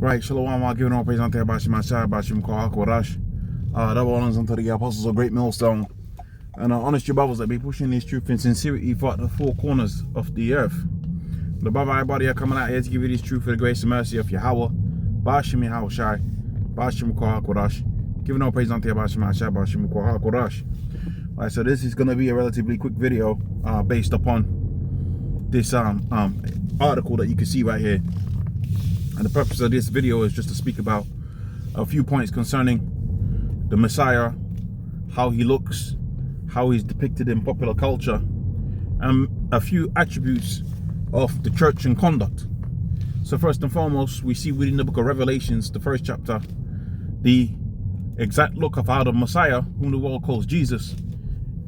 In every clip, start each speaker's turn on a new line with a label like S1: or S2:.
S1: Right, Shalom, I'll give all praise unto Bashim Ashai, Bashim Korash. Double honors unto the apostles of Great Millstone. And honest your Bibles that be pushing this truth in sincerity throughout the four corners of the earth. The above everybody are coming out here to give you this truth for the grace and mercy of Yahweh, Bashim Yahushai, Bashim Korash. Giving all praise unto Bashim Ashai, Bashim Korash. Alright, so this is going to be a relatively quick video based upon this article that you can see right here. And the purpose of this video is just to speak about a few points concerning the Messiah, how he looks, how he's depicted in popular culture, and a few attributes of the church and conduct. So first and foremost, we see within the book of Revelations, the first chapter, the exact look of how the Messiah, whom the world calls Jesus,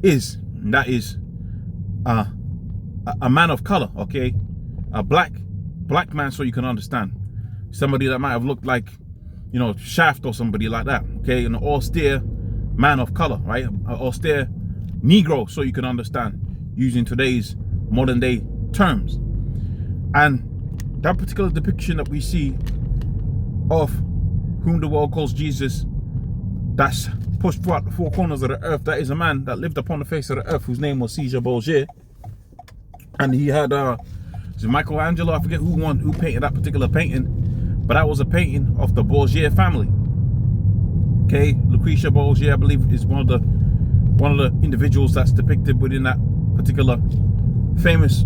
S1: is. And that is a man of color, okay? A black man, so you can understand. Somebody that might have looked like, you know, Shaft or somebody like that, okay? An austere man of color, right? An austere Negro, so you can understand, using today's modern day terms. And that particular depiction that we see of whom the world calls Jesus, that's pushed throughout the four corners of the earth, that is a man that lived upon the face of the earth whose name was Caesar Borgia. And he had Michelangelo, I forget who painted that particular painting, but that was a painting of the Borgia family. Okay, Lucretia Borgia, I believe, is one of the individuals that's depicted within that particular famous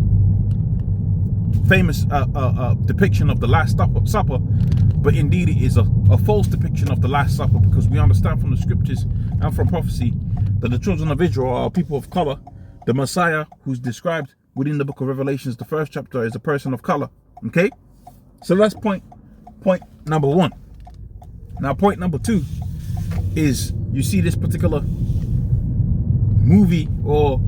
S1: depiction of the Last Supper. But indeed, it is a false depiction of the Last Supper, because we understand from the scriptures and from prophecy that the children of Israel are people of color. The Messiah, who's described within the book of Revelations, the first chapter, is a person of color. Okay, so that's point number one. Now point number two is, you see this particular movie or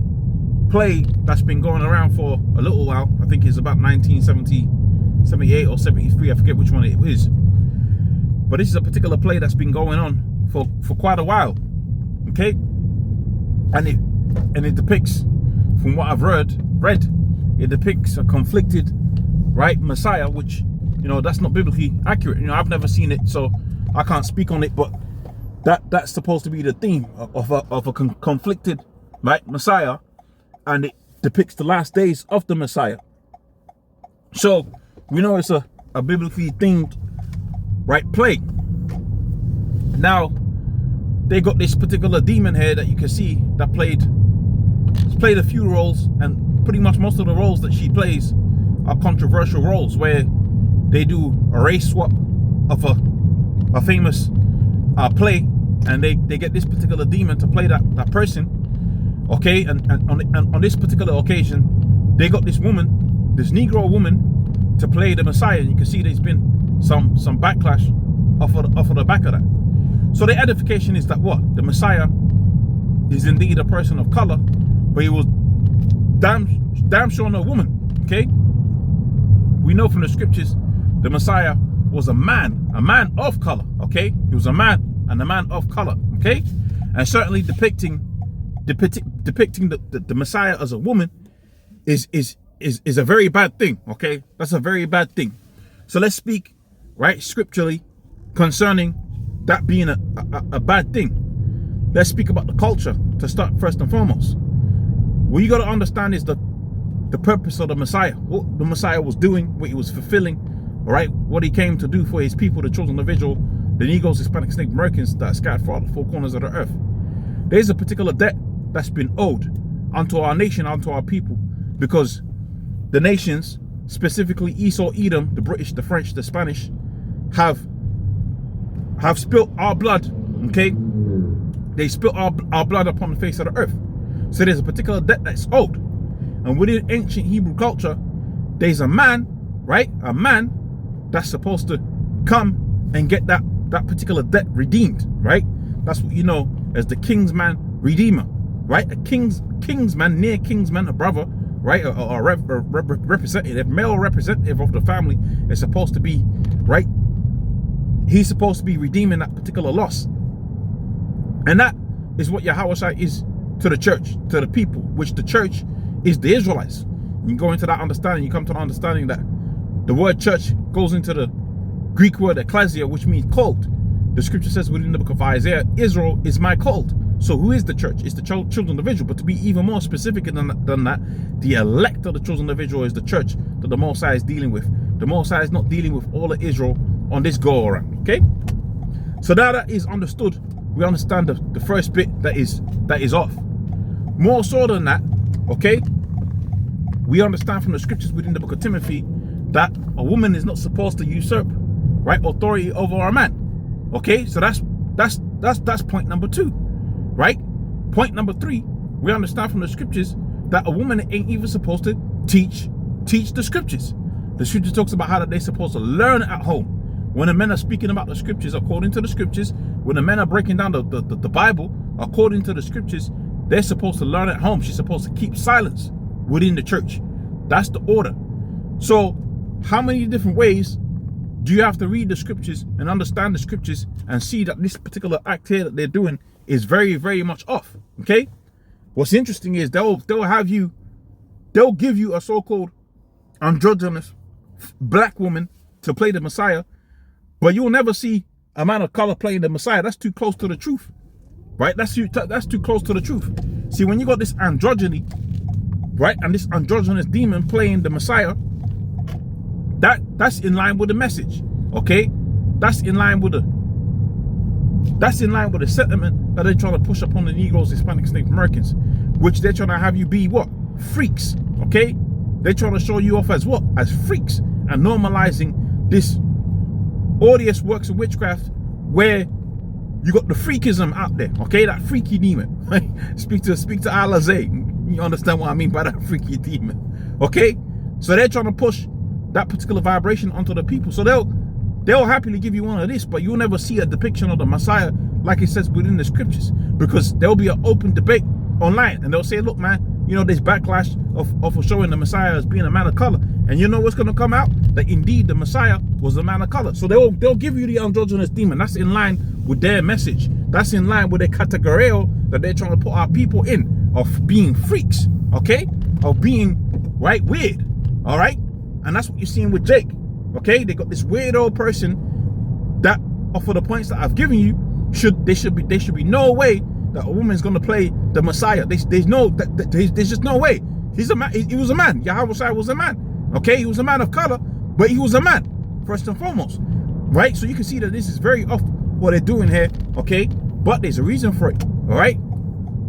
S1: play that's been going around for a little while. I think it's about 1978 or 73, I forget which one it is, but this is a particular play that's been going on for quite a while. Okay, and it depicts, from what I've read, it depicts a conflicted, right, Messiah, which, you know, that's not biblically accurate. You know, I've never seen it, so I can't speak on it, but that's supposed to be the theme of a conflicted, right, Messiah, and it depicts the last days of the Messiah. So we know it's a biblically themed, right, play. Now they got this particular demon here that you can see that played a few roles, and pretty much most of the roles that she plays are controversial roles, where they do a race swap of a famous play, and they get this particular demon to play that person. Okay, and on this particular occasion, they got this woman, this Negro woman, to play the Messiah, and you can see there's been some backlash off of the back of that. So the edification is that what? The Messiah is indeed a person of color, but he was damn sure no woman. Okay, we know from the scriptures the Messiah was a man of color. Okay, he was a man, and a man of color. Okay, and certainly depicting the Messiah as a woman is a very bad thing. Okay, that's a very bad thing. So let's speak, right, scripturally concerning that being a bad thing. Let's speak about the culture to start first and foremost. What you got to understand is the purpose of the Messiah, what the Messiah was doing, what he was fulfilling, all right, what he came to do for his people, the children of Israel, the Negroes, Hispanics, Native Americans that are scattered throughout the four corners of the earth. There's a particular debt that's been owed unto our nation, unto our people, because the nations, specifically Esau, Edom, the British, the French, the Spanish, have spilt our blood. Okay, they spilt our blood upon the face of the earth. So there's a particular debt that's owed. And within ancient Hebrew culture, there's a man, right, a man that's supposed to come and get that particular debt redeemed, right? That's what you know as the kingsman redeemer, right? A kingsman, near kingsman, a brother, right? A representative, male representative of the family is supposed to be, right? He's supposed to be redeeming that particular loss. And that is what Yahushua is to the church, to the people, which the church is the Israelites. You go into that understanding, you come to the understanding that the word church goes into the Greek word ecclesia, which means called. The scripture says within the book of Isaiah, Israel is my called. So who is the church? It's the children of Israel. But to be even more specific than that, the elect of the children of Israel is the church that the Most High is dealing with. The Most High is not dealing with all of Israel on this go around. Okay? So now that is understood, we understand the first bit that is off. More so than that, okay, we understand from the scriptures within the book of Timothy that a woman is not supposed to usurp, right, authority over a man. Okay, so that's point number 2, right? Point number 3, we understand from the scriptures that a woman ain't even supposed to teach the scriptures. The scripture talks about how that they're supposed to learn at home. When the men are speaking about the scriptures according to the scriptures, when the men are breaking down the Bible according to the scriptures, they're supposed to learn at home. She's supposed to keep silence within the church. That's the order. So how many different ways do you have to read the scriptures and understand the scriptures and see that this particular act here that they're doing is very, very much off? Okay. What's interesting is they'll give you a so-called androgynous black woman to play the Messiah, but you'll never see a man of color playing the Messiah. That's too close to the truth, right? That's too close to the truth. See, when you got this androgyny, right, and this androgynous demon playing the Messiah, that's in line with the message, okay? That's in line with the sentiment that they're trying to push upon the Negroes, Hispanics, Native Americans, which they're trying to have you be what? Freaks, okay? They're trying to show you off as what? As freaks, and normalizing this odious works of witchcraft where you got the freakism out there, okay? That freaky demon. speak to Alazay. You understand what I mean by that freaky demon, okay? So they're trying to push that particular vibration onto the people. So they'll happily give you one of this, but you'll never see a depiction of the Messiah like it says within the scriptures, because there'll be an open debate online, and they'll say, look, man, you know, this backlash of showing the Messiah as being a man of color, and you know what's going to come out? That indeed the Messiah was a man of color. So they'll give you the androgynous demon. That's in line with their message. That's in line with the category that they're trying to put our people in, of being freaks, okay? Of being, right, weird, all right? And that's what you're seeing with Jake, okay? They got this weird old person that, off of the points that I've given you, there should be no way that a woman's going to play the Messiah. There's just no way. He's a man. He was a man. Yahushua was a man. Okay, he was a man of color, but he was a man first and foremost, right? So you can see that this is very off what they're doing here. Okay, but there's a reason for it. All right,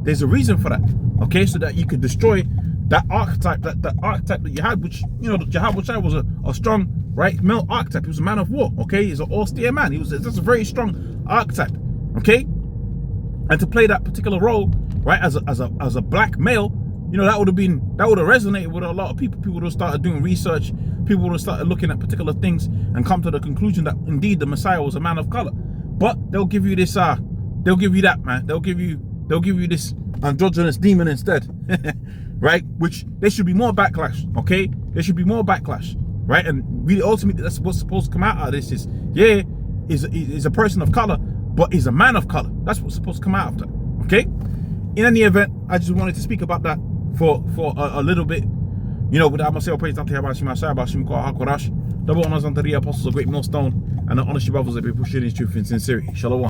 S1: there's a reason for that. Okay, so that you could destroy that archetype, that archetype that you had, which, you know, Yahushua was a strong, right, male archetype. He was a man of war. Okay, he's an austere man. That's a very strong archetype. Okay. And to play that particular role, right, as a black male, you know, that would have resonated with a lot of people. People would have started doing research. People would have started looking at particular things and come to the conclusion that indeed the Messiah was a man of color. But they'll give you this, they'll give you that, man. They'll give you this androgynous demon instead, right? Which there should be more backlash, okay? There should be more backlash, right? And really, ultimately, that's what's supposed to come out of this is, yeah, is a person of color, but is a man of color. That's what's supposed to come out of that, okay? In any event, I just wanted to speak about that for a little bit. You know, without myself, praise unto Yahweh Shemashai, Bashim Kwa HaKorash, double honors unto the apostles of great millstone, and the honest brothers that be pushing his truth in sincerity. Shalom.